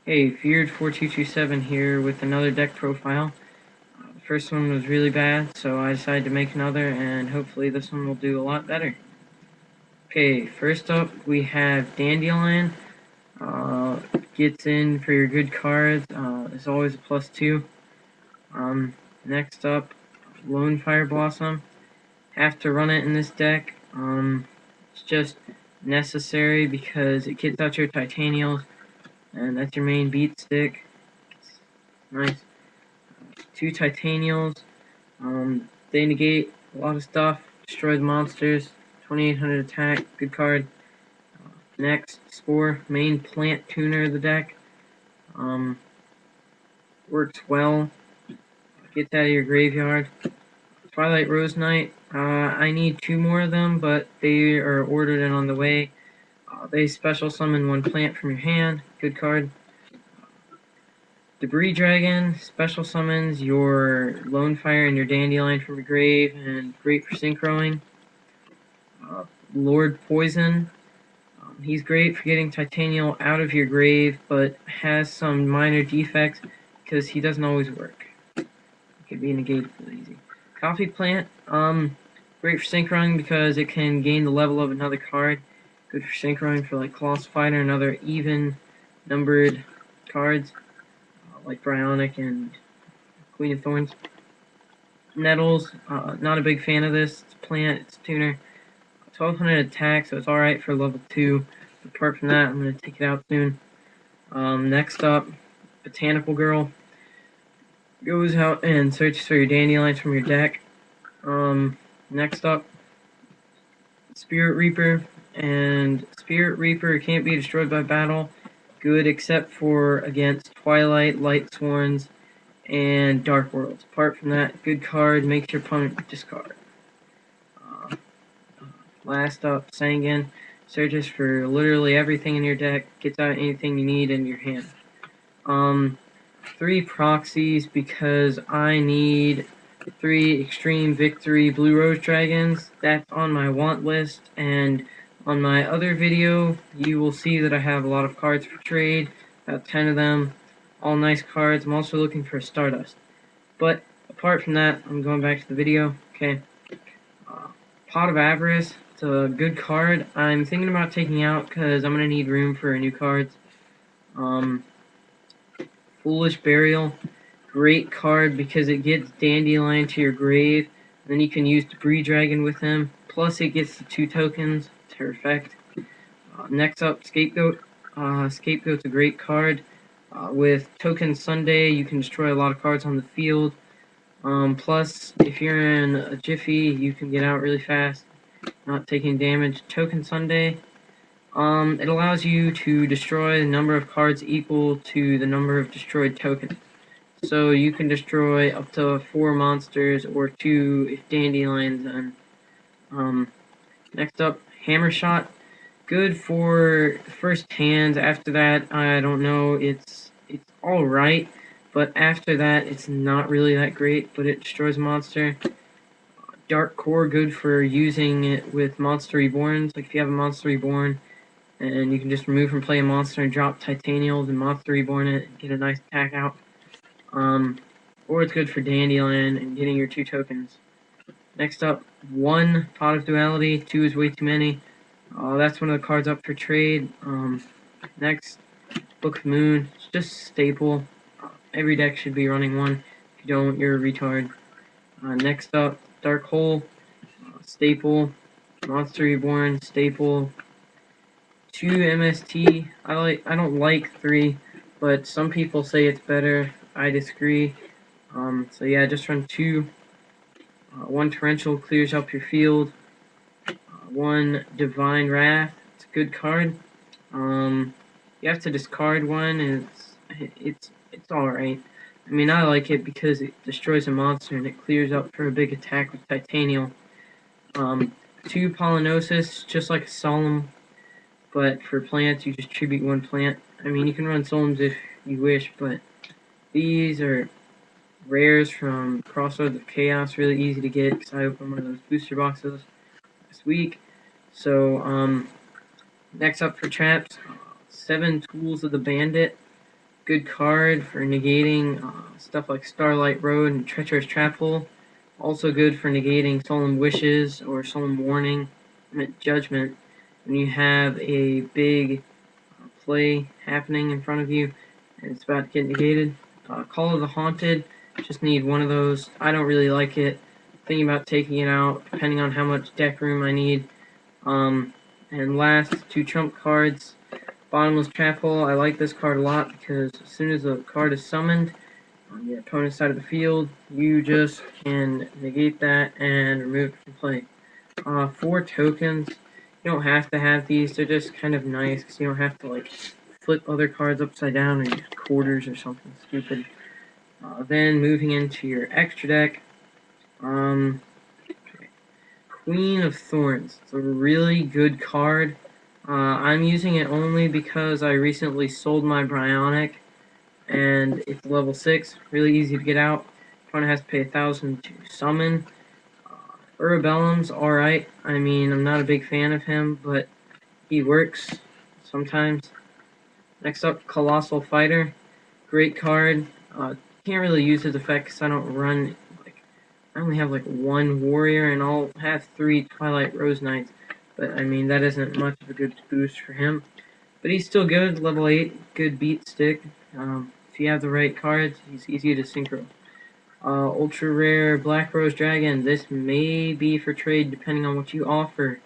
Hey, Feared4227 here with another deck profile. The first one was really bad, so I decided to make another, and hopefully this one will do a lot better. Okay, first up we have Dandelion. Gets in for your good cards. It's always a +2. Next up, Lone Fire Blossom. Have to run it in this deck. It's just necessary because it gets out your Titanials, and that's your main beat stick. Nice. 2 Titanials. They negate a lot of stuff. Destroy the monsters. 2800 attack. Good card. Next, Spore. Main plant tuner of the deck. Works well. Gets out of your graveyard. Twilight Rose Knight. I need 2 more of them, but they are ordered and on the way. They special summon 1 plant from your hand. Good card. Debris Dragon special summons your Lone Fire and your Dandelion from your grave, and great for synchroing. Lord Poison. He's great for getting Titanial out of your grave, but has some minor defects because he doesn't always work. It could be negated really easy. Coffee Plant. Great for synchroing because it can gain the level of another card. Good for synchroing for like Colossal Fighter and other even numbered cards. Like Bryonic and Queen of Thorns. Nettles, not a big fan of this. It's a plant, it's a tuner. 1200 attack, so it's alright for level 2. Apart from that, I'm going to take it out soon. Next up, Botanical Girl. Goes out and searches for your dandelions from your deck. Next up, Spirit Reaper. And Spirit Reaper can't be destroyed by battle. Good except for against Twilight, Light Sworns, and Dark Worlds. Apart from that, good card, makes your opponent discard. Last up, Sangan. Searches for literally everything in your deck, gets out anything you need in your hand. 3 proxies because I need 3 Extreme Victory Blue Rose Dragons. That's on my want list, and on my other video, you will see that I have a lot of cards for trade, about 10 of them, all nice cards. I'm also looking for a Stardust. But apart from that, I'm going back to the video. Okay. Pot of Avarice. It's a good card. I'm thinking about taking out because I'm going to need room for new cards. Foolish Burial. Great card because it gets Dandelion to your grave. Then you can use Debris Dragon with him. Plus it gets the 2 tokens to effect. Next up, Scapegoat. Scapegoat's a great card. With Token Sunday, you can destroy a lot of cards on the field. Plus, if you're in a jiffy, you can get out really fast, not taking damage. Token Sunday. It allows you to destroy the number of cards equal to the number of destroyed tokens. So you can destroy up to 4 monsters or 2 if Dandelion's in. Next up, Hammer Shot. Good for first hands. After that, I don't know. It's alright, but after that, it's not really that great. But it destroys a monster. Dark Core, good for using it with Monster Reborns. Like if you have a Monster Reborn, and you can just remove from play a monster and drop Titanials and Monster Reborn it and get a nice attack out. Or it's good for Dandelion and getting your 2 tokens. Next up, 1 Pot of Duality. 2 is way too many. That's one of the cards up for trade. Next, Book of Moon. It's just staple. Every deck should be running 1. If you don't, you're a retard. Next up, Dark Hole. Staple. Monster Reborn. Staple. 2 MST. I don't like 3, but some people say it's better. I disagree. So yeah, just run 2. 1 Torrential clears up your field. 1 Divine Wrath. It's a good card. You have to discard 1, and it's alright. I mean, I like it because it destroys a monster and it clears up for a big attack with Titanial. 2 Polynosis, just like a Solemn, but for plants, you just tribute 1 plant. I mean, you can run Solemns if you wish, but these are rares from Crossroads of Chaos, really easy to get because I opened one of those booster boxes this week. So, next up for traps, 7 Tools of the Bandit. Good card for negating stuff like Starlight Road and Treacherous Trap Hole. Also good for negating Solemn Wishes or Solemn Warning, Judgment, when you have a big play happening in front of you and it's about to get negated. Call of the Haunted, just need one of those. I don't really like it. Thinking about taking it out, depending on how much deck room I need. And last, 2 trump cards. Bottomless Trap Hole, I like this card a lot because as soon as a card is summoned on your opponent's side of the field, you just can negate that and remove it from play. 4 tokens. You don't have to have these, they're just kind of nice because you don't have to like flip other cards upside down or use quarters or something stupid. Then moving into your extra deck, Queen of Thorns. It's a really good card. I'm using it only because I recently sold my Bryonic, and it's level 6, really easy to get out. Opponent has to pay 1,000 to summon. Urabellum's alright. I mean, I'm not a big fan of him, but he works sometimes. Next up, Colossal Fighter. Great card. Can't really use his effect because I don't run, I only have like 1 warrior, and I'll have 3 Twilight Rose Knights. But I mean, that isn't much of a good boost for him. But he's still good, level 8, good beat stick. If you have the right cards, he's easy to synchro. Ultra rare Black Rose Dragon. This may be for trade depending on what you offer.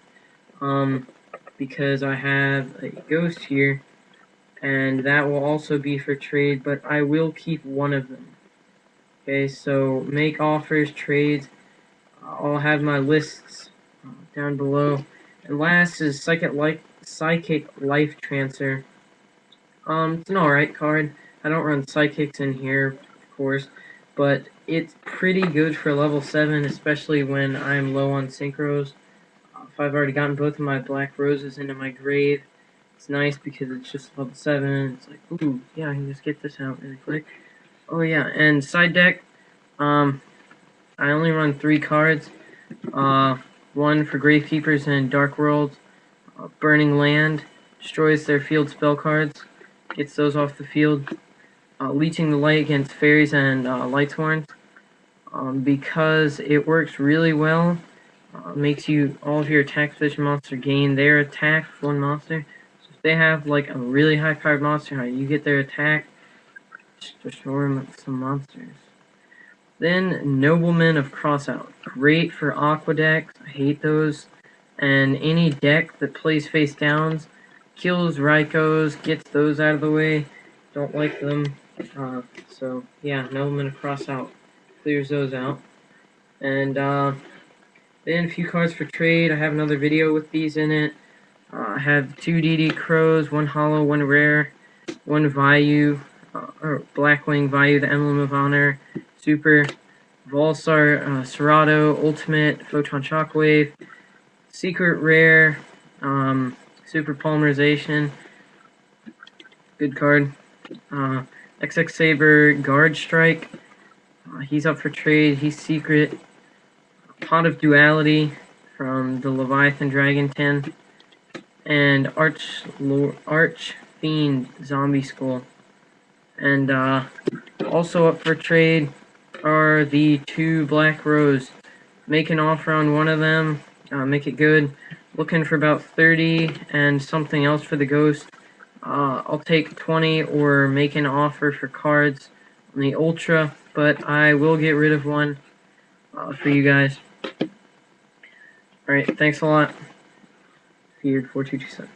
Because I have a ghost here, and that will also be for trade, but I will keep one of them. Okay, so make offers, trades. I'll have my lists down below. And last is Psychic Life Transfer. It's an alright card. I don't run Psychics in here, of course, but it's pretty good for level 7, especially when I'm low on synchros. If I've already gotten both of my Black Roses into my grave, it's nice because it's just level 7. It's like, ooh, yeah, I can just get this out really quick. Oh yeah, and side deck, I only run 3 cards. 1 for Gravekeepers and Dark World. Burning Land destroys their field spell cards, gets those off the field. Leeching the Light against Fairies and Lightsworns, because it works really well. Makes you all of your attack position monster gain their attack with 1 monster. So if they have like a really high powered monster, you get their attack, just destroy them with some monsters. Then Noblemen of Crossout, great for Aqua decks. I hate those. And any deck that plays face downs, kills Raikos, gets those out of the way. Don't like them. So yeah, Noblemen of Crossout clears those out. And then a few cards for trade. I have another video with these in it. I have 2 DD Crows, 1 Hollow, 1 Rare, 1 Vayu, or Blackwing Vayu, the Emblem of Honor, Super, Volsar, Serato, Ultimate, Photon Shockwave, Secret Rare, Super Polymerization, good card. XX Saber, Guard Strike, he's up for trade, he's secret. Pot of Duality from the Leviathan Dragon 10, and Arch Fiend Zombie Skull. And also up for trade are the 2 Black Rose. Make an offer on one of them, make it good. Looking for about 30 and something else for the Ghost. I'll take 20 or make an offer for cards on the Ultra, but I will get rid of one for you guys. Alright, thanks a lot. Feared 4227.